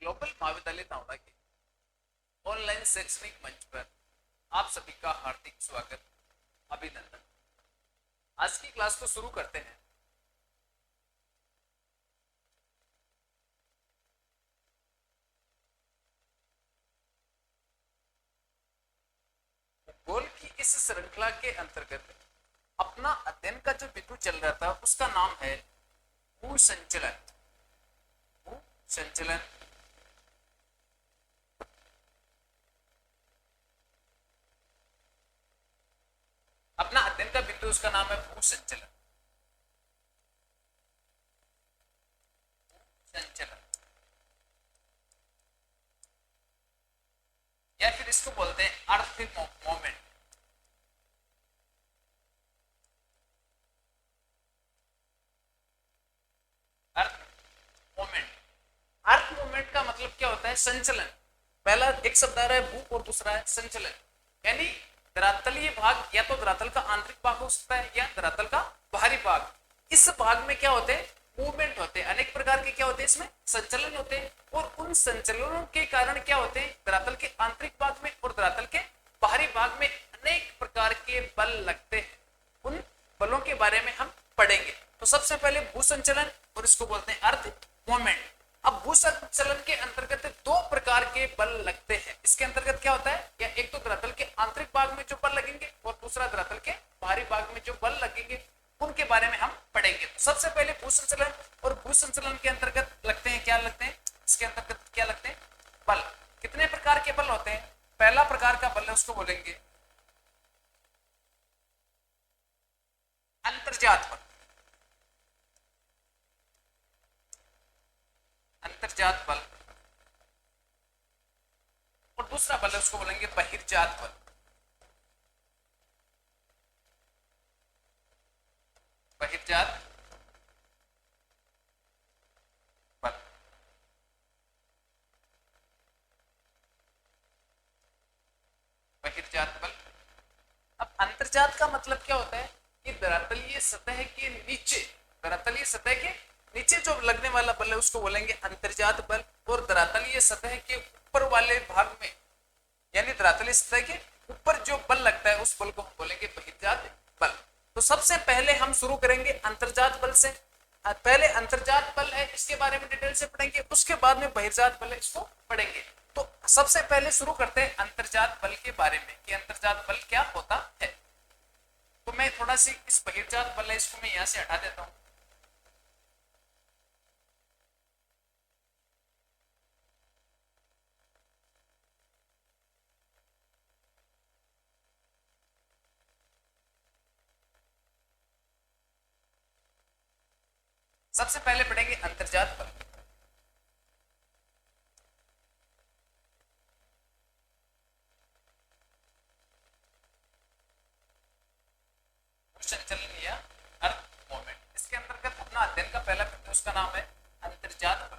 Global महाविद्यालय तावड़ा के online शैक्षणिक मंच पर आप सभी का हार्दिक स्वागत, अभिनंदन। आज की क्लास को शुरू करते हैं। भूगोल की इस श्रृंखला के अंतर्गत अपना अध्ययन का जो बिंदु चल रहा था उसका नाम है भूसंचलन। भूसंचलन अपना अध्ययन का बिंदु उसका नाम है भूसंचलन। संचलन या फिर इसको बोलते हैं अर्थ मोमेंट। अर्थ मोमेंट, अर्थ मोमेंट का मतलब क्या होता है? संचलन। पहला एक शब्द आ रहा है भू और दूसरा है संचलन, यानी धरातलीय भाग या तो धरातल का आंतरिक भाग हो सकता है या धरातल का बाहरी भाग। इस भाग में क्या होते हैं? मूवमेंट होते हैं। अनेक प्रकार के क्या होते हैं? इसमें संचलन होते हैं और उन संचलनों के कारण क्या होते हैं? धरातल के आंतरिक भाग में और धरातल के बाहरी भाग में अनेक प्रकार के बल लगते हैं। उन बलों के बारे में हम पढ़ेंगे। तो सबसे पहले भूसंचलन और इसको बोलते हैं अर्थ मोमेंट। अब भूसंचलन के अंतर्गत दो प्रकार के बल लगते हैं। इसके अंतर्गत क्या होता है? या एक तो धरातल के आंतरिक भाग में जो बल लगेंगे और दूसरा धरातल के बाहरी भाग में जो बल लगेंगे, उनके बारे में हम पढ़ेंगे। तो सबसे पहले भूसंचलन और भूसंचलन के अंतर्गत लगते हैं, क्या लगते हैं? इसके अंतर्गत क्या लगते हैं? बल। कितने प्रकार के बल होते हैं? पहला प्रकार का बल है उसको बोलेंगे अंतर्जात बल। अंतर्जात बल। और दूसरा बल है उसको बोलेंगे बहिर्जात बल। बहिर्जात बल। बहिर्जात बल। अब अंतर्जात का मतलब क्या होता है? कि धरातलीय सतह के नीचे, धरातलीय सतह के नीचे जो लगने वाला बल है उसको बोलेंगे अंतर्जात बल। और धरातलीय सतह के ऊपर वाले भाग में, यानी धरातलीय सतह के ऊपर जो बल लगता है उस बल को हम बोलेंगे बहिर्जात बल। तो सबसे पहले हम शुरू करेंगे अंतर्जात बल से। पहले अंतर्जात बल है, इसके बारे में डिटेल से पढ़ेंगे, उसके बाद में बहिर्जात बल है, इसको पढ़ेंगे। तो सबसे पहले शुरू करते हैं अंतर्जात बल के बारे में कि अंतर्जात बल क्या होता है। तो मैं थोड़ा सी इस बहिर्जात बल है इसको मैं यहां से हटा देता हूं। सबसे पहले पढ़ेंगे अंतर्जात बल। संचलन या अर्थ मोमेंट। इसके अंतर्गत अपना अध्ययन का पहला बिंदु उसका नाम है अंतर्जात बल।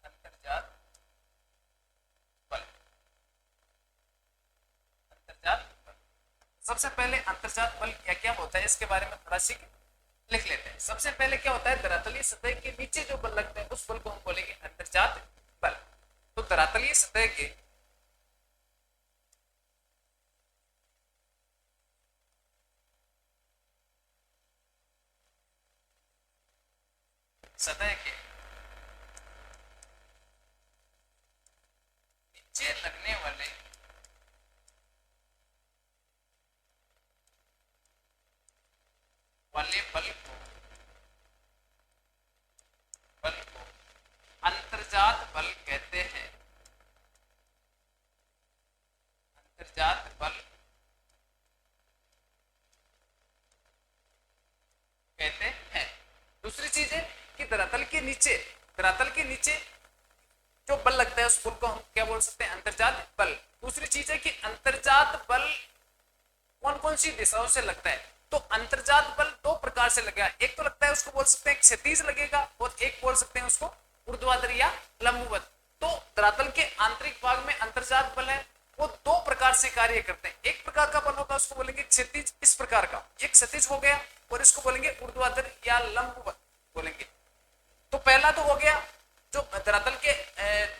अंतर्जात बल। अंतर्जात बल। सबसे पहले अंतर्जात बल क्या क्या होता है इसके बारे में थोड़ा सी लिख लेते हैं। सबसे पहले क्या होता है? धरातलीय सतह के नीचे जो बल लगते हैं उस बल को हम बोलेंगे अंतर्जात बल। तो धरातलीय सतह के सतह के नीचे लगने वाले बल को अंतर्जात बल कहते हैं। अंतर्जात बल कहते हैं। दूसरी चीज है कि धरातल के नीचे, धरातल के नीचे जो बल लगता है उस बल को हम क्या बोल सकते हैं? अंतर्जात बल। दूसरी चीज है कि अंतर्जात बल कौन कौन सी दिशाओं से लगता है? तो अंतर्जात बल दो प्रकार से लगेगा। एक तो लगता है उसको बोल सकते हैं क्षैतिज लगेगा और एक बोल सकते हैं उसको ऊर्ध्वाधर या लंबवत। तो धरातल के आंतरिक भाग में अंतर्जात बल है वो दो प्रकार से कार्य करते हैं। एक प्रकार का बल होगा उसको बोलेंगे क्षैतिज, इस प्रकार का, ये क्षैतिज हो गया, और इसको बोलेंगे ऊर्ध्वाधर या लंबवत बोलेंगे। तो पहला तो हो गया जो धरातल के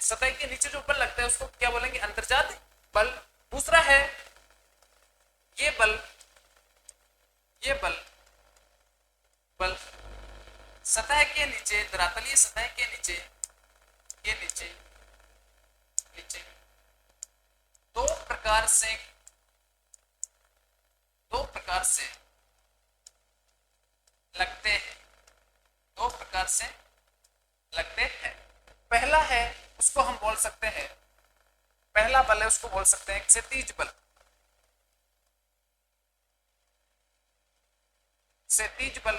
सतह के नीचे जो बल लगता है उसको क्या बोलेंगे, अंतर्जात बल। दूसरा है ये बल, ये बल बल सतह के नीचे, धरातलीय सतह के नीचे, के नीचे नीचे दो प्रकार से, दो प्रकार से लगते हैं, दो प्रकार से लगते हैं। पहला है उसको हम बोल सकते हैं, पहला बल है उसको बोल सकते हैं क्षैतिज बल, क्षैतिज बल,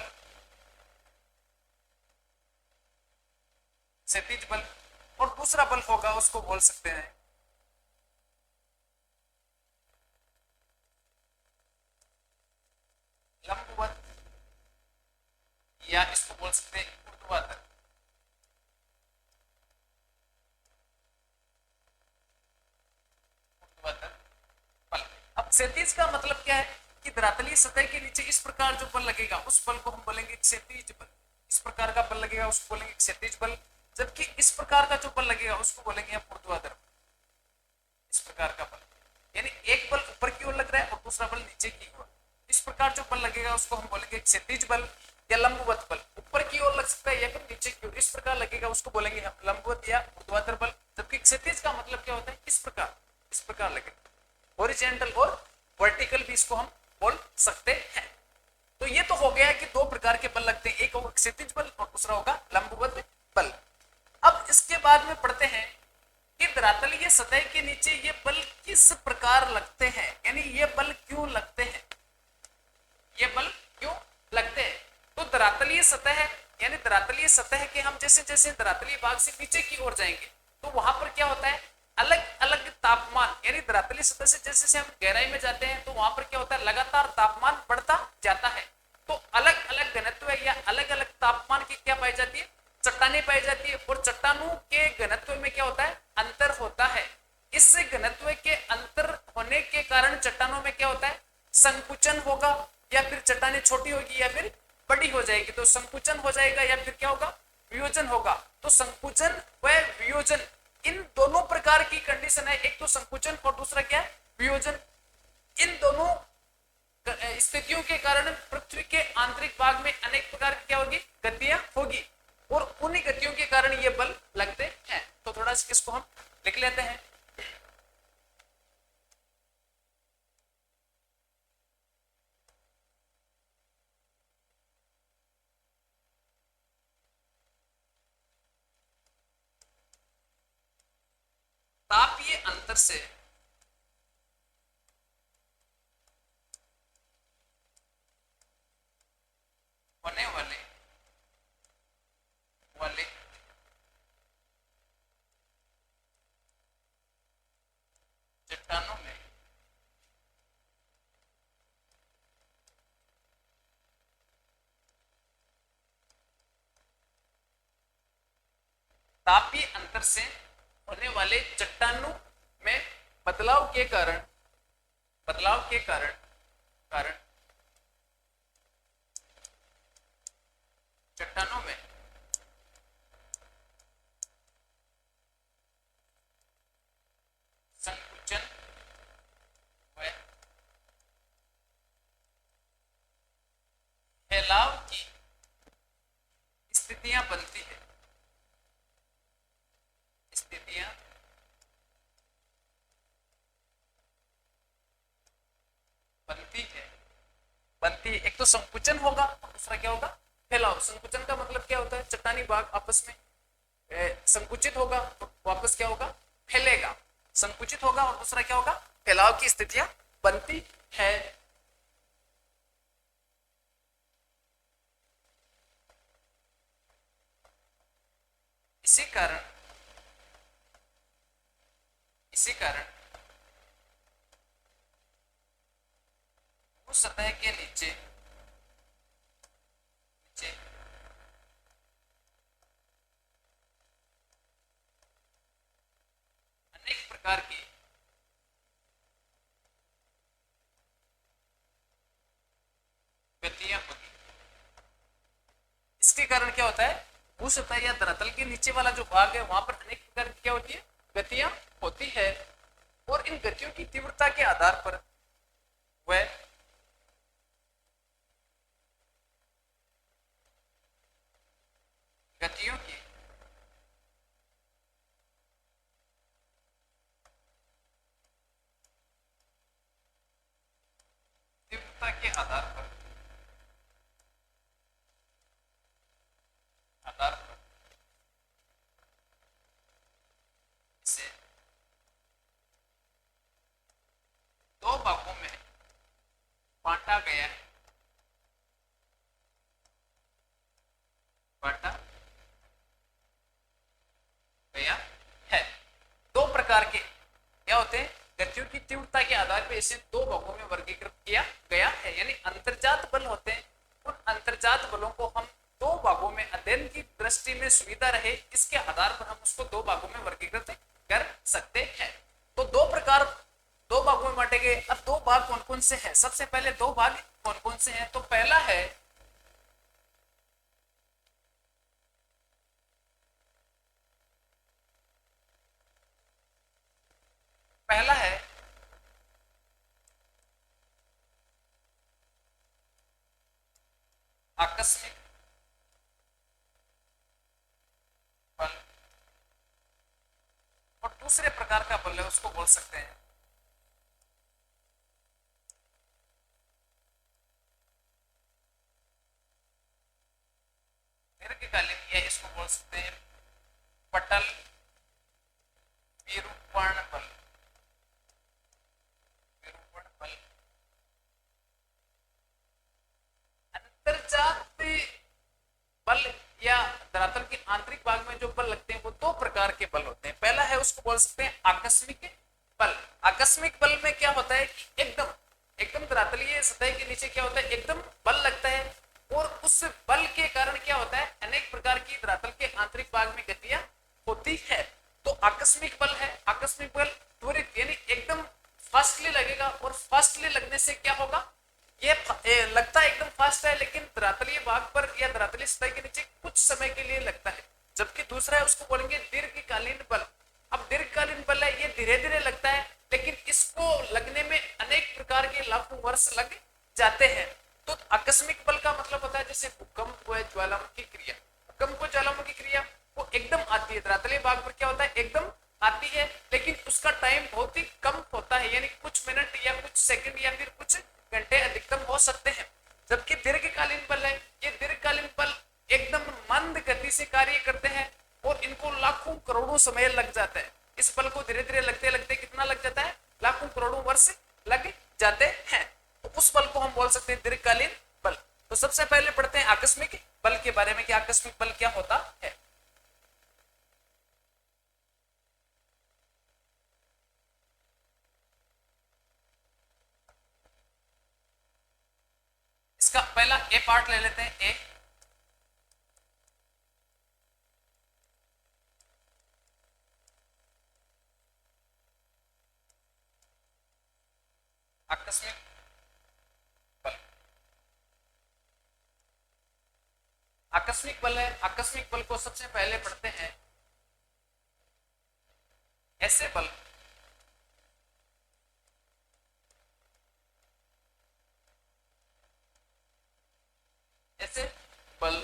क्षैतिज बल। और दूसरा बल होगा उसको बोल सकते हैं लंबवत, या इसको बोल सकते हैं ऊर्ध्वाधर। बल। अब क्षैतिज का मतलब क्या है कि धरातलीय सतह के नीचे इस प्रकार जो बल लगेगा उस बल को हम बोलेंगे क्षैतिज बल। इस प्रकार का बल लगेगा उसको बोलेंगे क्षैतिज बल, जबकि इस प्रकार का जो बल लगेगा उसको बोलेंगे हम ऊर्ध्वाधर। इस प्रकार का बल यानी एक बल ऊपर की ओर लग रहा है और दूसरा बल नीचे की ओर, इस प्रकार जो बल लगेगा उसको हम बोलेंगे क्षैतिज बल या लंबवत बल। ऊपर की ओर लग सकता है या फिर नीचे की ओर, इस प्रकार लगेगा उसको बोलेंगे हम लंबवत या ऊर्ध्वाधर बल। जबकि क्षैतिज का मतलब क्या होता है, इस प्रकार, इस प्रकार लगेगा, हॉरिजॉन्टल और वर्टिकल भी इसको हम बोल सकते हैं। तो ये तो हो गया कि दो प्रकार के बल लगते हैं, एक होगा क्षैतिज बल और दूसरा होगा लंबवत बल। अब इसके बाद में पढ़ते हैं कि धरातलीय सतह के नीचे ये बल किस प्रकार लगते हैं, यानी ये बल क्यों लगते हैं, ये बल क्यों लगते हैं। तो धरातलीय सतह यानी धरातलीय सतह के हम जैसे जैसे धरातलीय भाग से नीचे की ओर जाएंगे तो वहां पर क्या होता है, अलग अलग तापमान, यानी धरातलीय सतह से जैसे जैसे हम गहराई में जाते हैं तो वहां पर क्या होता है, लगातार तापमान बढ़ता जाता है। तो अलग अलग घनत्व या अलग अलग तापमान की क्या पाई जाती है, चट्टानें पाई जाती है। और चट्टानों के घनत्व में क्या होता है, अंतर होता है। इस घनत्व के अंतर होने के कारण चट्टानों में क्या होता है, संकुचन होगा, या फिर चट्टानें छोटी होगी या फिर बड़ी हो जाएगी। तो संकुचन हो जाएगा या फिर क्या होगा, वियोजन होगा। तो संकुचन व वियोजन इन दोनों प्रकार की कंडीशन है, एक तो संकुचन और दूसरा क्या है, वियोजन। इन दोनों स्थितियों के कारण पृथ्वी के आंतरिक भाग में अनेक प्रकार की क्या होगी, गतियां होगी, और उन्हीं गतियों के कारण ये बल लगते हैं। तो थोड़ा सा इसको हम लिख लेते हैं। तापीय अंतर से होने वाले वाले चट्टानों में तापीय अंतर से होने वाले चट्टानों में बदलाव के कारण, बदलाव के कारण कारण चट्टानों में संकुचन व फैलाव की स्थितियां बनती है, स्थितियां बनती है, बनती है। एक तो संकुचन होगा और दूसरा क्या होगा, फैलाव। संकुचन का मतलब क्या होता है, चट्टानी भाग आपस में संकुचित होगा तो वापस क्या होगा, फैलेगा। संकुचित होगा और दूसरा क्या होगा, फैलाव की स्थितियां बनती है। इसी कारण, इसी कारण उस सतह के नीचे नीचे अनेक प्रकार की इसके कारण क्या होता है, भू सतह या धरातल के नीचे वाला जो भाग है वहां पर अनेक प्रकार की क्या होती है, गतियां होती है। और इन गतियों की तीव्रता के आधार पर वह गतियों की तीव्रता के आधार पर इसे दो भागों में बांटा गया है, बांटा गया है। दो प्रकार के क्या होते हैं, गतियों की तीव्रता के आधार पर इसे दो भागों में वर्गीकृत किया गया है, यानी अंतर्जात बल होते हैं। उन अंतर्जात बलों को हम दो भागों में अध्ययन की दृष्टि में सुविधा रहे इसके आधार पर हम उसको दो भागों में वर्गीकृत कर सकते हैं। तो दो भागों में बांटे गए। अब दो भाग कौन कौन से हैं, सबसे पहले दो भाग कौन कौन से हैं, तो पहला है आकस्मिक बल, और दूसरे प्रकार का बल है उसको बोल सकते हैं दीर्घकालीन, या इसको बोल सकते हैं पटल विरूपण बल। विरूपण बल अंतर्जात बल या धरातल के आंतरिक भाग में जो बल लगते हैं वो दो प्रकार के बल होते हैं। पहला है उसको बोल सकते हैं आकस्मिक बल। आकस्मिक बल में क्या होता है कि एकदम एकदम धरातलीय सतह के नीचे क्या होता है, एकदम बल लगता है, और उस बल के कारण क्या होता है, अनेक प्रकार की धरातल के आंतरिक भाग में गतियां होती है। तो आकस्मिक बल है, आकस्मिक बल त्वरित यानी एकदम फास्टली लगेगा, और फास्टली लगने से क्या होगा, ये लगता है एकदम फास्ट है लेकिन धरातलीय भाग पर या धरातलीय सतह के नीचे कुछ समय के लिए लगता है। जबकि दूसरा है उसको बोलेंगे दीर्घकालीन बल। अब दीर्घकालीन बल है, ये धीरे धीरे लगता है लेकिन इसको लगने में अनेक प्रकार के लाखों वर्ष लग जाते हैं। तो आकस्मिक बल का मतलब होता है जैसे भूकंप व ज्वालामुखी क्रिया। भूकंप व ज्वालामुखी क्रिया वो एकदम आती है, धरातलीय भाग पर क्या होता है, एकदम आती है, लेकिन उसका टाइम बहुत ही कम होता है, यानी कुछ मिनट या कुछ सेकंड या फिर कुछ घंटे अधिकतम हो सकते हैं। जबकि दीर्घकालीन बल है, ये दीर्घकालीन बल एकदम मंद गति से कार्य करते हैं और इनको लाखों करोड़ों समय लग जाता है। इस बल को धीरे धीरे लगते लगते कितना लग जाता है, लाखों करोड़ों वर्ष लग जाते हैं। तो उस बल को हम बोल सकते हैं दीर्घकालीन बल। तो सबसे पहले पढ़ते हैं आकस्मिक बल के बारे में कि आकस्मिक बल क्या होता है। इसका पहला ए पार्ट ले लेते हैं। ए आकस्मिक बल। आकस्मिक बल है, आकस्मिक बल को सबसे पहले पढ़ते हैं ऐसे बल ऐसे बल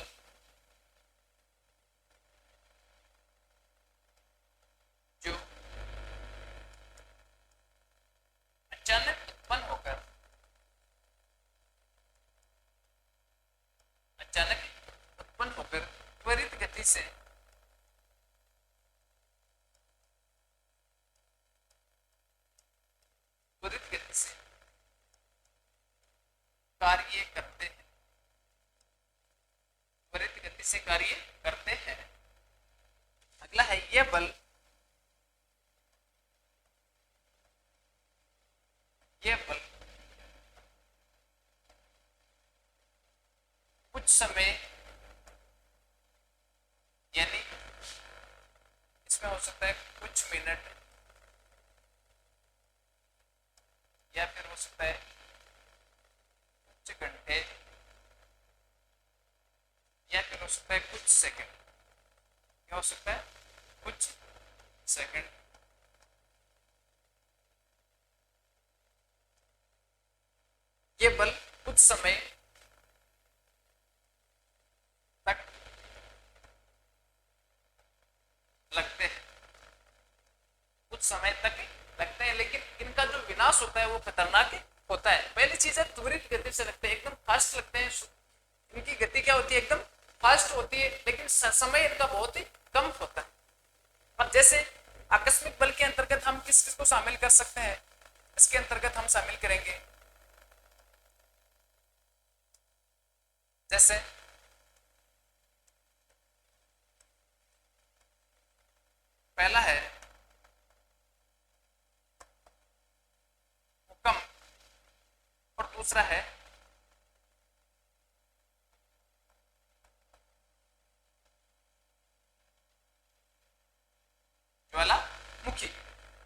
जो अचानक उत्पन्न होकर त्वरित गति से कार्य करते हैं, त्वरित गति से कार्य करते हैं। अगला है यह बल, यह बल कुछ समय यानी इसमें हो सकता है कुछ मिनट या फिर हो सकता है कुछ घंटे या फिर हो सकता सकता है कुछ सेकंड, क्या हो सकता है कुछ सेकंड। ये बल कुछ समय तक लगते हैं, कुछ समय तक लगते हैं, लेकिन इनका जो विनाश होता है वो खतरनाक होता है। पहली चीज है त्वरित गति से लगते हैं, एकदम फास्ट लगते हैं। इनकी गति क्या होती है, एकदम फास्ट होती है, लेकिन समय इनका बहुत ही कम होता है। अब जैसे आकस्मिक बल के अंतर्गत हम किस किस को शामिल कर सकते हैं, इसके अंतर्गत हम शामिल करेंगे जैसे पहला है भूकंप और दूसरा है ज्वालामुखी।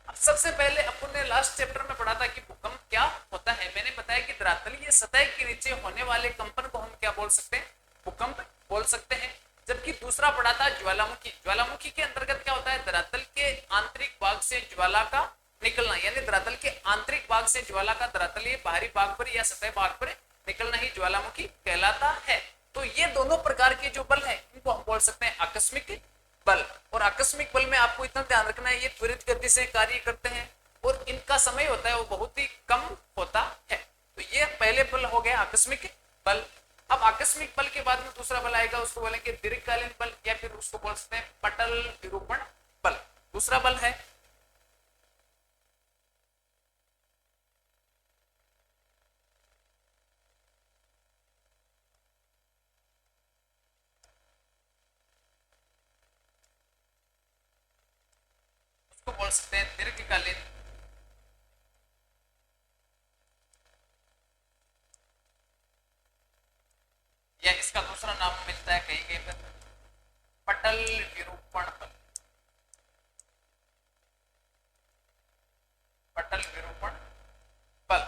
अब सबसे पहले अपन ने लास्ट चैप्टर में पढ़ा था कि भूकंप क्या होता है। मैंने बताया कि धरातलीय सतह के नीचे होने वाले कंपन को हम क्या बोल सकते हैं, भूकंप बोल सकते हैं। जबकि दूसरा पढ़ा था ज्वालामुखी। ज्वालामुखी के अंतर्गत क्या होता है, धरातल के आंतरिक भाग से ज्वाला का निकलना, यानी धरातल के आंतरिक भाग से ज्वाला का धरातलीय बाहरी भाग पर या सतह भाग पर निकलना ही ज्वालामुखी कहलाता है। तो ये दोनों प्रकार के जो बल है इनको हम बोल सकते हैं आकस्मिक बल। और आकस्मिक बल में आपको इतना ध्यान रखना है, ये त्वरित गति से कार्य करते हैं और इनका समय होता है वो बहुत ही कम होता है। तो ये पहले बल हो गए आकस्मिक बल। अब आकस्मिक बल के बाद में दूसरा बल आएगा, उसको बोलेंगे दीर्घकालीन बल, या फिर उसको बोल सकते हैं पटल विरूपण बल। दूसरा बल है उसको बोल सकते हैं दीर्घकालीन या इसका दूसरा नाम मिलता है कहीं कहीं पर पटल विरूपण बल। पटल विरूपण बल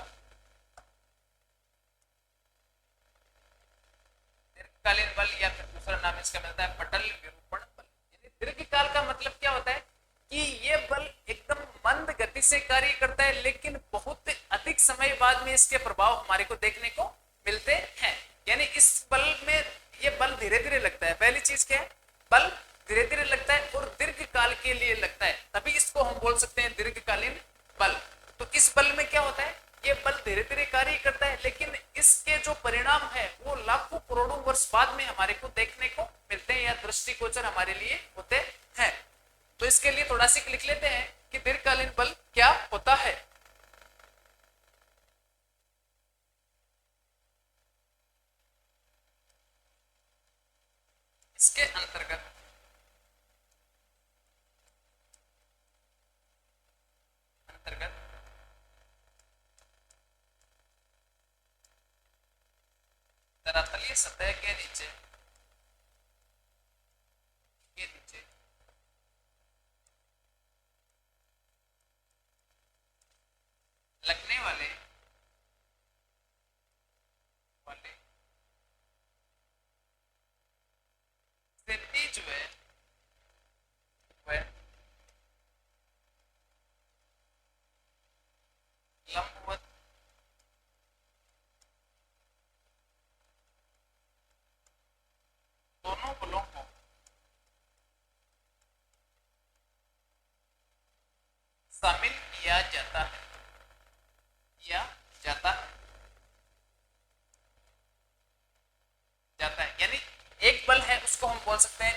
दीर्घकालीन बल, या फिर दूसरा नाम इसका मिलता है पटल विरूपण बल। दीर्घकाल का मतलब क्या होता है कि ये बल एकदम मंद गति से कार्य करता है, लेकिन बहुत अधिक समय बाद में इसके प्रभाव हमारे को देखने को मिलते हैं। यानी इस बल में ये बल धीरे धीरे लगता है। पहली चीज क्या है, बल धीरे धीरे लगता है और दीर्घ काल के लिए लगता है, तभी इसको हम बोल सकते हैं दीर्घकालीन बल। तो इस बल में क्या होता है, ये बल धीरे धीरे कार्य करता है, लेकिन इसके जो परिणाम है वो लाखों करोड़ों वर्ष बाद में हमारे को देखने को मिलते हैं या दृष्टिगोचर हमारे लिए होते हैं। तो इसके लिए थोड़ा सी लिख लेते हैं कि दीर्घकालीन बल क्या होता है। इसके अंतर्गत धरातलीय सतह के नीचे लगने वाले क्षैतिज व लंबवत दोनों बलों को शामिल किया जाता है, यानी एक बल है उसको हम बोल सकते हैं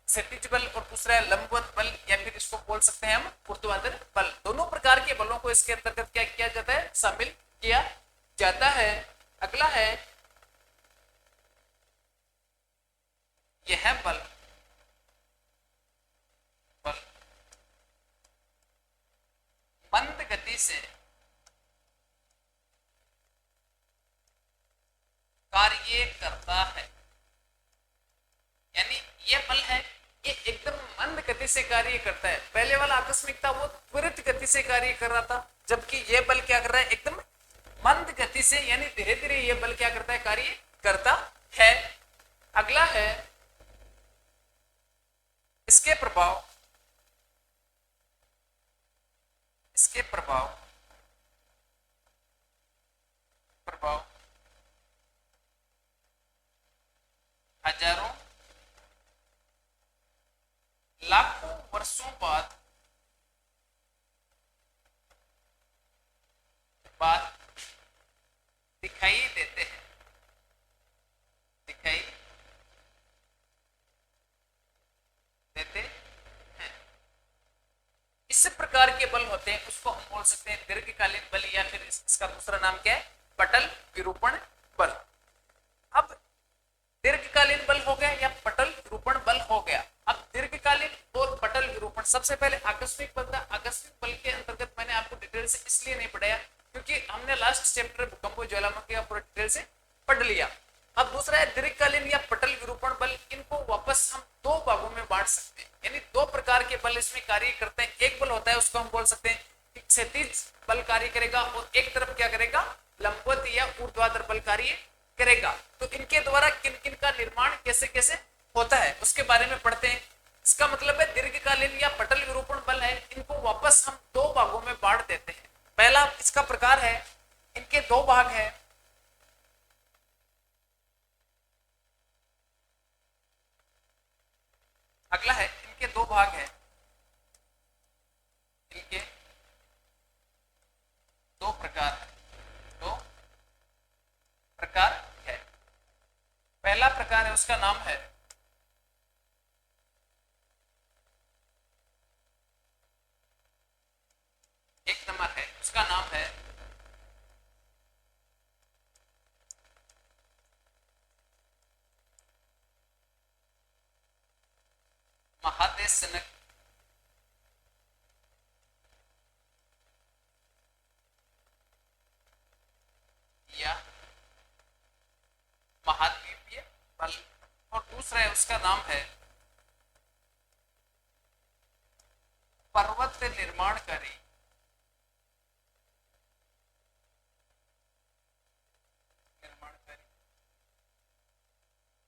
क्षैतिज बल और दूसरा है लंबवत बल, या फिर इसको बोल सकते हैं हम ऊर्ध्वाधर बल। दोनों प्रकार के बलों को इसके अंतर्गत क्या किया जाता है, शामिल किया जाता है। अगला है यह बल मंद गति से कार्य करता है, यानी ये बल है ये एकदम मंद गति से कार्य करता है। पहले वाला आकस्मिक था वो त्वरित गति से कार्य कर रहा था, जबकि ये बल क्या कर रहा है, एकदम मंद गति से, यानी धीरे धीरे ये बल क्या करता है, कार्य करता है। अगला है इसके प्रभाव प्रभाव हजारों लाखों वर्षों बाद दिखाई देते हैं, दिखाई देते हैं। इस प्रकार के बल होते हैं, उसको हम बोल सकते हैं दीर्घकालीन बल, या फिर इसका दूसरा नाम क्या है, पटल विरूपण बल। अब दीर्घकालीन बल हो गया या पटल विरूपण बल हो गया। अब दीर्घकालीन और पटल विरूपण, सबसे पहले आकस्मिक बल था। आकस्मिक बल के अंतर्गत मैंने आपको डिटेल से इसलिए नहीं पढ़ाया क्योंकि हमने लास्ट चैप्टर भूकंप ज्वालामुखी का पूरा डिटेल से पढ़ लिया। अब दूसरा है दीर्घकालीन या पटल विरूपण बल। इनको वापस हम दो भागों में बांट सकते हैं, यानी दो प्रकार के बल इसमें कार्य करते हैं। एक बल होता है उसको हम बोल सकते हैं कि क्षैतिज बल कार्य करेगा, और एक तरफ क्या करेगा, लंबवत या ऊर्ध्वाधर बल कार्य करेगा। तो इनके द्वारा किन किन का निर्माण कैसे कैसे होता है उसके बारे में पढ़ते हैं। इसका मतलब है दीर्घकालीन या पटल विरूपण बल है, इनको वापस हम दो भागों में बांट देते हैं। पहला इसका प्रकार है, इनके दो भाग है। अगला है, इनके दो भाग है, इनके दो प्रकार है, दो प्रकार है। पहला प्रकार है, उसका नाम है एक नंबर है, उसका नाम है महादेशजनक या महाद्वीपीय बल, और दूसरा है उसका नाम है पर्वत निर्माणकारी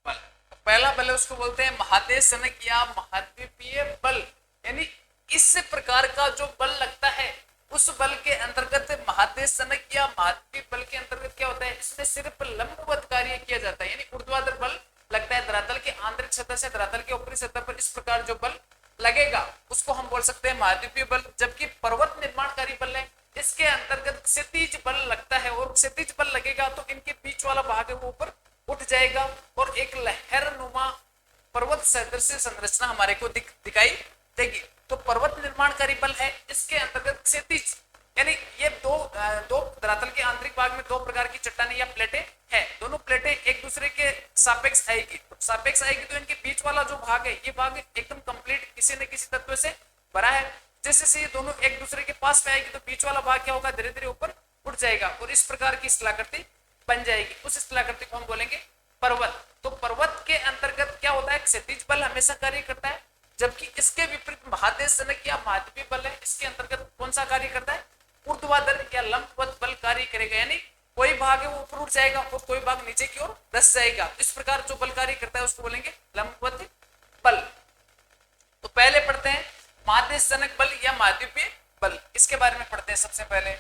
बल। तो पहला बल है उसको बोलते हैं महादेशजनक या महाद्वीपीय बल, यानी इस प्रकार का जो बल लगता है उस बल के अंतर्गत महादेशजनक या महाद्वीपीय बल के अंतर्गत क्या होता है, इसमें सिर्फ लंबवत कार्य किया जाता है, यानी ऊर्ध्वाधर बल लगता है धरातल के आंतरिक सतह से धरातल के ऊपरी सतह पर। इस प्रकार जो बल लगेगा उसको हम बोल सकते हैं महाद्वीपीय बल। जबकि पर्वत निर्माणकारी बल है, इसके अंतर्गत क्षैतिज बल लगता है, और क्षैतिज बल लगेगा तो इनके बीच वाला भाग है वो ऊपर उठ जाएगा और एक लहरनुमा पर्वत सदृश संरचना हमारे को दिखाई देगी। तो पर्वत निर्माणकारी बल है, इसके अंतर्गत क्षैतिज, यानी ये दो धरातल के आंतरिक भाग में दो प्रकार की चट्टानें या प्लेटें हैं। दोनों प्लेटें एक दूसरे के सापेक्ष आएगी, तो इनके बीच वाला जो भाग है ये भाग एकदम कंप्लीट किसी न किसी तत्व से भरा है। जैसे से ये दोनों एक दूसरे के पास में आएगी तो बीच वाला भाग क्या होगा, धीरे धीरे ऊपर उठ जाएगा और इस प्रकार की स्थलाकृति बन जाएगी। उस स्थलाकृति को हम बोलेंगे पर्वत। तो पर्वत के अंतर्गत क्या होता है, क्षैतिज बल हमेशा कार्य करता है, जबकि इसके विपरीत महादेशजनक या महाद्वीपीय बल है, इसके अंतर्गत कौन सा कार्य करता है, ऊर्ध्वाधर या लंबवत बल कार्य करेगा, यानी कोई भाग है वो ऊपर उठ जाएगा और कोई भाग नीचे की ओर धंस जाएगा। इस प्रकार जो बल कार्य करता है उसको बोलेंगे लंबवत बल। तो पहले पढ़ते हैं महादेशजनक बल या महाद्वीपीय बल, इसके बारे में पढ़ते हैं सबसे पहले।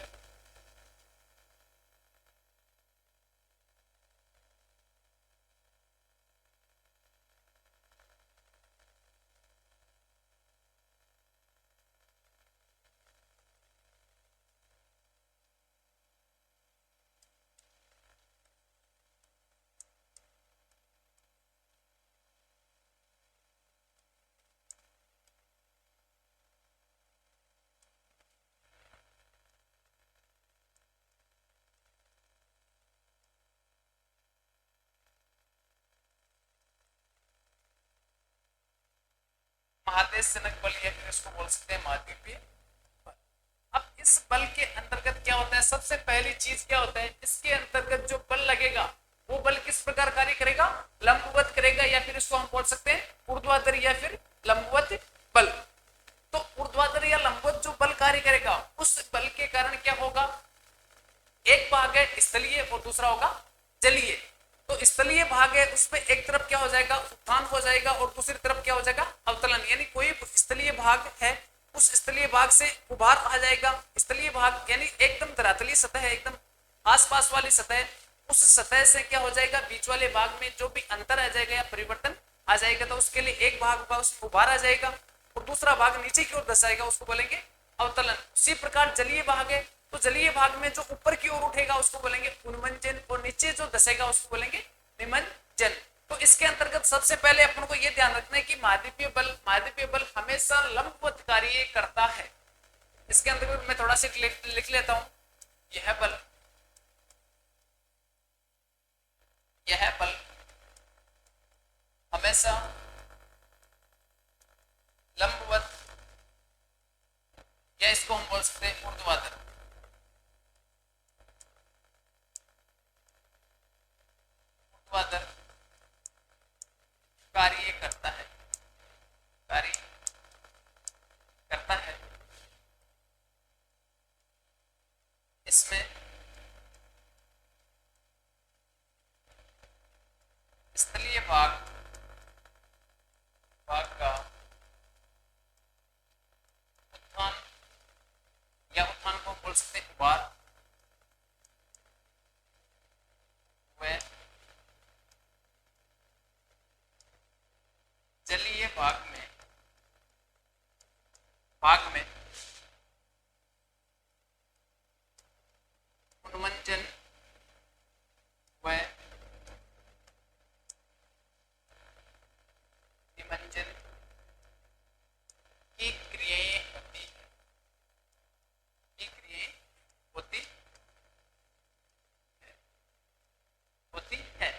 महादेशजनक बल या फिर इसको बोल सकते हैं महाद्वीपीय बल। अब इस बल के अंतर्गत क्या होता है, सबसे पहली चीज क्या होता है, इसके अंतर्गत जो बल लगेगा वो बल किस प्रकार कार्य करेगा, लंबवत करेगा, या फिर इसको हम बोल सकते हैं ऊर्ध्वाधर या फिर लंबवत बल। तो ऊर्ध्वाधर या लंबवत जो बल कार्य करेगा उस बल के कारण क्या होगा, एक भाग है स्थलीय और दूसरा होगा जलीय। तो स्थलीय भाग है उसमें एक तरफ क्या हो जाएगा, उत्थान हो जाएगा और दूसरी तरफ क्या हो जाएगा, अवतलन। यानी कोई स्थलीय भाग है उस स्थलीय भाग से उभार आ जाएगा। स्थलीय भाग यानी एकदम धरातलीय सतह है, एकदम आसपास वाली सतह, उस सतह से क्या हो जाएगा, बीच वाले भाग में जो भी अंतर आ जाएगा या परिवर्तन आ जाएगा तो उसके लिए एक भाग होगा उसमें उभार आ जाएगा और दूसरा भाग नीचे की ओर धंसाएगा, उसको बोलेंगे अवतलन। उसी प्रकार जलीय भाग है तो जलीय भाग में जो ऊपर की ओर उठेगा उसको बोलेंगे उन्मंजन और नीचे जो धसेगा उसको बोलेंगे निमंजन। तो इसके अंतर्गत सबसे पहले अपन को यह ध्यान रखना है कि महाद्वीपीय बल हमेशा लंबवत कार्य करता है। इसके अंतर्गत मैं थोड़ा सा लिख लेता हूं, यह बल हमेशा लंबवत, या इसको हम बोल सकते हैं ऊर्ध्वाधर कार्य करता है, इसमें स्थलीय भाग का उत्थान या उत्थान को बोल सकते हैं उभार, वह जलीय भाग में उन्मंजन व निमंजन की क्रियाएं होती है।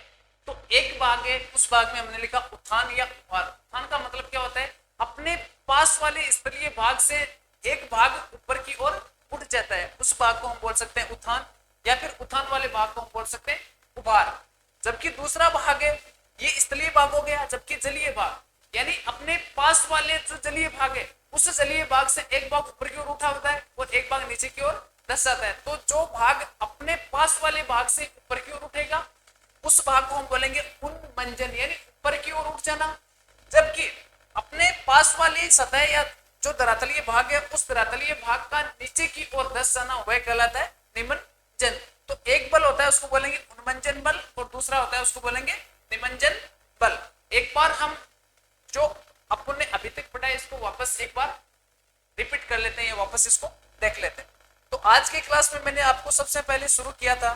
तो एक भाग है, उस भाग में हमने लिखा उत्थान या उभार। उत्थान का मतलब क्या होता है, अपने पास वाले स्थलीय भाग से एक भाग ऊपर की ओर उठ जाता है, उस भाग को हम बोल सकते हैं उत्थान, या फिर उत्थान वाले भाग को हम बोल सकते हैं उभार। जबकि दूसरा भाग है ये स्थलीय भाग हो गया, जबकि जलीय भाग यानी अपने पास वाले जो जलीय भाग है उस जलीय भाग से एक भाग ऊपर की ओर उठा होता है और एक भाग नीचे की ओर धस जाता है। तो जो भाग अपने पास वाले भाग से ऊपर की ओर उठेगा उस भाग को हम बोलेंगे उन्मंजन, यानी ऊपर की ओर उठ जाना। जबकि अपने पास वाली सतह या जो धरातलीय भाग है उस धरातलीय भाग का नीचे की ओर धस जाना वह कहलाता है निमंजन। तो एक बल होता है उसको बोलेंगे उन्मंजन बल और दूसरा होता है उसको बोलेंगे निमंजन बल। एक बार हम जो अपन ने अभी तक पढ़ा है इसको वापस एक बार रिपीट कर लेते हैं या वापस इसको देख लेते हैं। तो आज के क्लास में मैंने आपको सबसे पहले शुरू किया था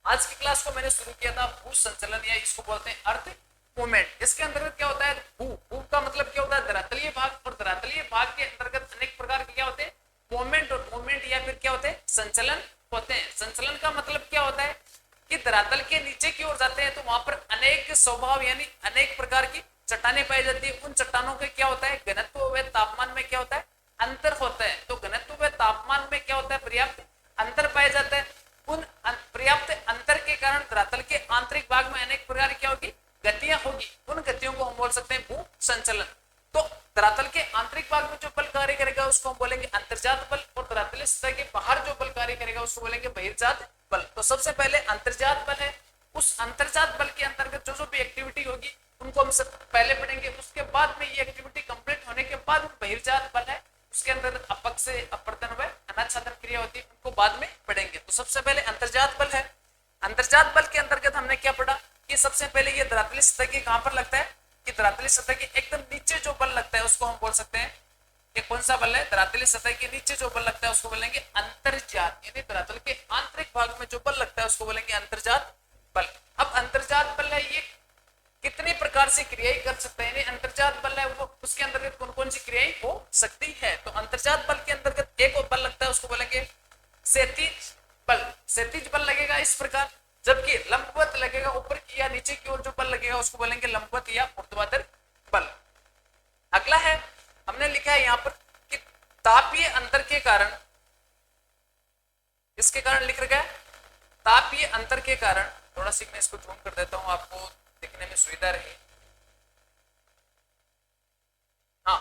आज की क्लास को मैंने शुरू किया था भू संचलन या इसको बोलते हैं अर्थ मूवमेंट। इसके अंतर्गत क्या होता है, भू का मतलब क्या होता है, धरातलीय भाग, और धरातलीय भाग के अंतर्गत अनेक प्रकार के क्या होते हैं मूवमेंट, और मूवमेंट या फिर क्या होते हैं संचलन होते हैं। संचलन का मतलब क्या होता है कि धरातल के नीचे की ओर जाते हैं तो वहां पर अनेक स्वभाव यानी अनेक प्रकार की चट्टानें पाई जाती है। उन चट्टानों के क्या होता है घनत्व व तापमान में क्या होता है अंतर होता है। तो घनत्व व तापमान में क्या होता है पर्याप्त अंतर पाया जाता है। उन पर्याप्त अंतर के कारण धरातल के आंतरिक भाग में अनेक प्रकार की क्या होगी गतियां होगी। उन गतियों को हम बोल सकते हैं भू संचलन। तो धरातल के आंतरिक भाग में जो बल कार्य करेगा उसको हम बोलेंगे अंतर्जात बल, और धरातलीय सतह के बाहर जो बल कार्य करेगा उसको बोलेंगे बहिर्जात बल। तो सबसे पहले अंतर्जात बल है, उस अंतर्जात बल के अंतर्गत जो भी एक्टिविटी होगी उनको हम सब पहले पढ़ेंगे। उसके बाद में ये एक्टिविटी कंप्लीट होने के बाद बहिर्जात बल है, उसके अंदर अपक्ष से अपवर्तन व अनाच्छादन क्रिया होती है, उनको बाद में पढ़ेंगे। तो सबसे पहले अंतर्जात बल है। अंतर्जात बल के अंतर्गत हमने क्या पढ़ा कि सबसे पहले ये धरातलीय सतह के कहां पर लगता है कि धरातलीय सतह के एकदम नीचे जो बल लगता है उसको हम बोल सकते हैं ये कौन सा बल है, धरातलीय सतह के नीचे जो बल लगता है उसको बोलेंगे अंतर्जात, यानी धरातल के आंतरिक भाग में जो बल लगता है उसको बोलेंगे अंतर्जात बल। अब अंतर्जात बल है ये कितनी प्रकार से क्रियाएं कर सकते हैं, अंतर्जात बल है वो उसके अंतर्गत कौन कौन सी क्रियाएं हो सकती है। तो अंतर्जात बल के अंतर्गत एक और बल लगता है उसको बोलेंगे क्षैतिज बल। क्षैतिज बल लगेगा इस प्रकार, जबकि लंबवत लगेगा ऊपर की या नीचे की ओर जो बल लगेगा उसको बोलेंगे लंबवत या ऊर्ध्वाधर बल। अगला है हमने लिखा है यहाँ पर कि तापीय अंतर के कारण, इसके कारण लिख रखा है तापीय अंतर के कारण, थोड़ा सी मैं इसको जूम कर देता हूं आपको दिखने में सुविधा रहे। हाँ,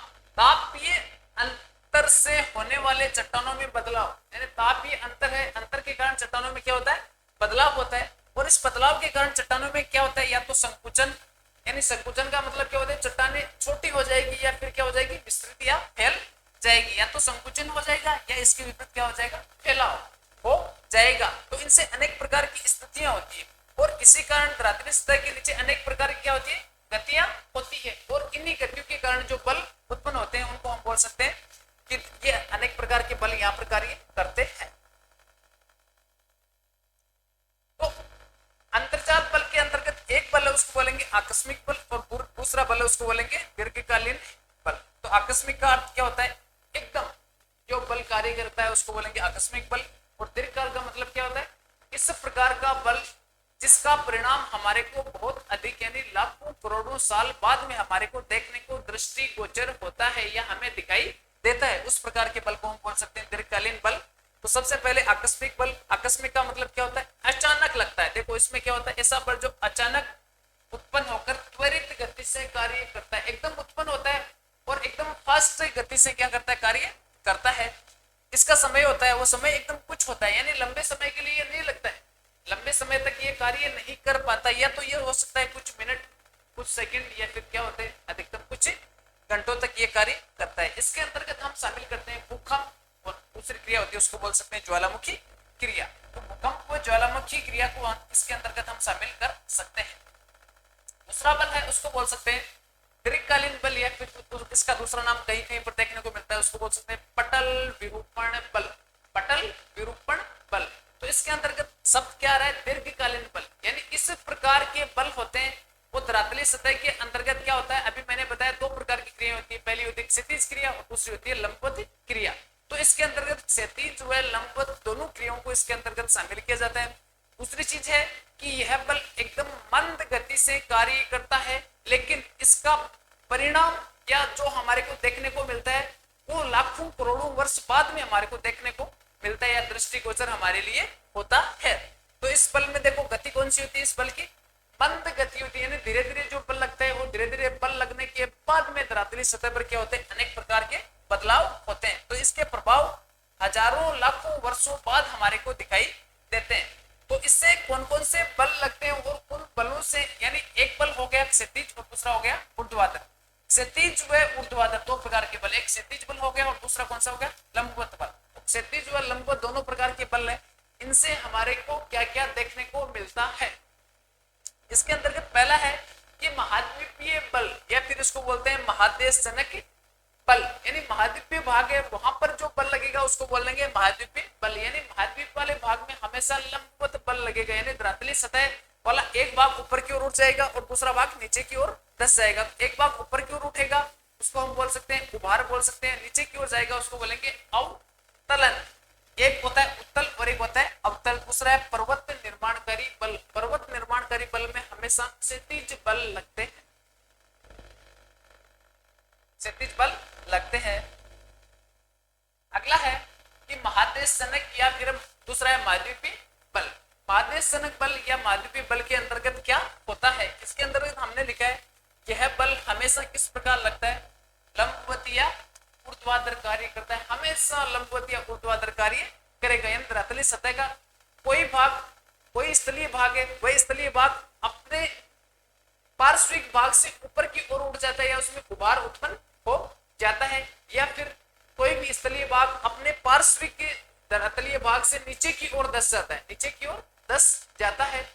वाले चट्टानों में बदलाव, यानी तापीय अंतर है, अंतर के कारण चट्टानों में क्या होता है, बदलाव होता है। और इस बदलाव के कारण चट्टानों में क्या होता है, या तो संकुचन, यानी संकुचन का मतलब क्या होता है, चट्टानें छोटी हो जाएगी या फिर क्या हो जाएगी, विस्तृत या फैल जाएगी, या तो संकुचन हो जाएगा या इसके विपरीत क्या हो जाएगा, फैलाव हो जाएगा। तो इनसे अनेक प्रकार की स्थितियां होती है और इसी कारण धरातली सतह के नीचे अनेक प्रकार की क्या होती है, गतियां होती है। और इन्हीं गतियों के कारण जो बल उत्पन्न होते हैं उनको हम बोल सकते हैं कि ये अनेक प्रकार के बल यहाँ पर कार्य करते हैं। तो अंतर्जात बल के अंतर्गत एक बल है उसको बोलेंगे आकस्मिक बल और दूसरा बल है उसको बोलेंगे दीर्घकालीन बल। तो आकस्मिक का अर्थ क्या होता है, एकदम जो बल कार्य करता है उसको बोलेंगे आकस्मिक बल। और दीर्घकाल का मतलब क्या होता है, इस प्रकार का बल जिसका परिणाम हमारे को बहुत अधिक यानी लाखों करोड़ों साल बाद में हमारे को देखने को दृष्टिगोचर होता है या हमें दिखाई देता है, उस प्रकार के बल को हम बोल सकते हैं दीर्घकालीन बल। तो सबसे पहले आकस्मिक बल, आकस्मिक का मतलब क्या होता है, अचानक लगता है। देखो इसमें क्या होता है, ऐसा बल जो अचानक उत्पन्न होकर त्वरित गति से कार्य करता है, एकदम उत्पन्न होता है और एकदम फास्ट गति से क्या करता है, कार्य करता है। इसका समय होता है, वो समय एकदम कुछ होता है, यानी लंबे समय के लिए नहीं लगता है, लंबे समय तक ये कार्य नहीं कर पाता, या तो ये हो सकता है कुछ मिनट, कुछ सेकंड, या फिर क्या होते हैं अधिकतम कुछ घंटों तक ये कार्य करता है। इसके अंतर्गत हम शामिल करते हैं भूकंप, और दूसरी क्रिया होती है उसको बोल सकते हैं ज्वालामुखी क्रिया। तो भूकंप व ज्वालामुखी क्रिया को इसके अंतर्गत हम शामिल कर सकते हैं। दूसरा बल है उसको बोल सकते हैं दीर्घकालीन बल, या फिर इसका दूसरा नाम कहीं कहीं पर देखने को मिलता है, उसको बोल सकते हैं पटल विरूपण बल, पटल विरूपण बल। तो इसके अंतर्गत शब्द क्या आ रहा है, दीर्घकालीन बल, यानी इस प्रकार के बल होते हैं वो धरातली सतह के अंतर्गत क्या होता है, अभी मैंने बताया दो प्रकार की क्रिया होती है, पहली होती है क्षैतिज क्रिया और दूसरी होती है लंबवत क्रिया। तो इसके अंतर्गत क्षैतिज व लंबवत दोनों क्रियाओं को इसके अंतर्गत शामिल किया जाता है। दूसरी चीज है कि यह बल एकदम मंद गति से कार्य करता है, लेकिन इसका परिणाम या जो हमारे को देखने को मिलता है वो लाखों करोड़ों वर्ष बाद में हमारे को देखने को मिलता है या दृष्टिगोचर हमारे लिए होता है। तो इस बल में देखो गति कौन सी होती है, इस बल की मंद गति होती है, यानी धीरे धीरे जो बल लगता है वो धीरे धीरे बल लगने के बाद में धरातली सतह पर क्या होते हैं, अनेक प्रकार के बदलाव होते हैं। तो इसके प्रभाव हजारों लाखों वर्षों बाद हमारे को दिखाई देते हैं। तो इससे कौन कौन से बल लगते हैं और उन बलों से, यानी एक बल हो गया क्षैतिज और दूसरा हो गया ऊर्ध्वाधर। क्षैतिज व ऊर्ध्वाधर दो प्रकार के बल, एक क्षैतिज बल हो गया और दूसरा कौन सा हो गया, लंबवत बल। क्षैतिज व लंबवत दोनों प्रकार के बल है, इनसे हमारे को क्या क्या देखने को मिलता है। इसके अंतर्गत पहला है कि महाद्वीपीय बल, या फिर इसको बोलते हैं महादेशजनक बल, यानी महाद्वीपीय भाग है वहां पर जो बल लगेगा उसको बोलेंगे महाद्वीपीय बल। यानी महाद्वीप वाले भाग में हमेशा लंबवत बल लगेगा, यानी धरातली सतह वाला एक भाग ऊपर की ओर उठ जाएगा और दूसरा भाग नीचे की ओर धंस जाएगा। एक भाग ऊपर की ओर उठेगा उसको हम बोल सकते हैं उभार बोल सकते हैं, नीचे की ओर जाएगा उसको बोलेंगे अवतलन। एक होता है उत्तल और एक होता है अवतल। दूसरा है पर्वत निर्माणकारी बल, पर्वत निर्माणकारी बल में हमेशा क्षैतिज बल लगते हैं, क्षैतिज बल लगते हैं। अगला है कि महादेशजनक या फिर दूसरा है महाद्वीपीय बल। महादेशजनक बल या महाद्वीपीय बल के अंतर्गत क्या होता है, इसके अंतर्गत हमने लिखा है यह बल हमेशा किस प्रकार लगता है, लंबवत या ऊर्ध्वाधर कार्य करता है, हमेशा लंबवत या ऊर्ध्वाधर कार्य करेगा। यानी धरातली सतह का कोई भाग, कोई स्थलीय भाग है, वह स्थलीय भाग अपने पार्श्विक भाग से ऊपर की ओर उठ जाता है या उसमें उभार उत्पन्न हो जाता है, या फिर कोई भी स्थलीय भाग अपने पार्श्विक धरातलीय भाग से नीचे की ओर धंस जाता है, नीचे की ओर धंस जाता है।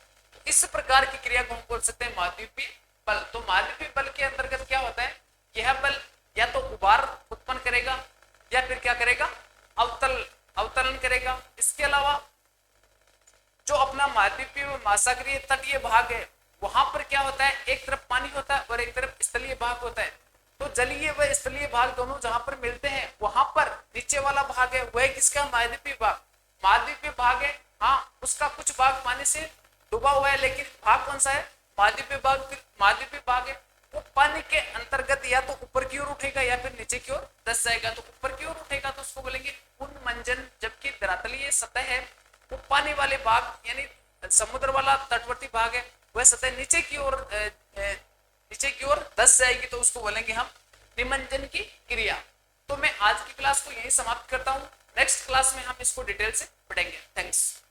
इस प्रकार की क्रिया को हम बोल सकते हैं महाद्वीपीय बल। तो महाद्वीपीय बल के अंतर्गत क्या होता है, यह बल या तो उभार उत्पन्न करेगा या फिर क्या करेगा, अवतरण करेगा। इसके अलावा जो अपना महाद्वीपीय महासागरीय तटीय भाग है वहां पर क्या होता है, एक तरफ पानी होता है और एक तरफ स्थलीय भाग होता है। तो जलीय व स्थलीय भाग दोनों जहां पर मिलते हैं वहां पर नीचे वाला भाग है वह किसका, महाद्वीपीय भाग। महाद्वीपीय भाग है, हाँ उसका कुछ भाग पानी से डूबा हुआ है, लेकिन भाग कौन सा है, महाद्वीपीय भाग। महाद्वीपीय भाग है वो पानी के अंतर्गत या तो ऊपर की ओर उठेगा या फिर नीचे की ओर धंस जाएगा। तो ऊपर की ओर उठेगा तो उसको बोलेंगे उन्मंजन, जबकि धरातलीय सतह है वो पानी वाले भाग यानी समुद्र वाला तटवर्ती भाग है वह सतह नीचे की ओर धंस जाएगी तो उसको बोलेंगे हम निमंजन की क्रिया। तो तो मैं आज की क्लास को यहीं समाप्त करता हूं, नेक्स्ट क्लास में हम इसको डिटेल से पढ़ेंगे। थैंक्स।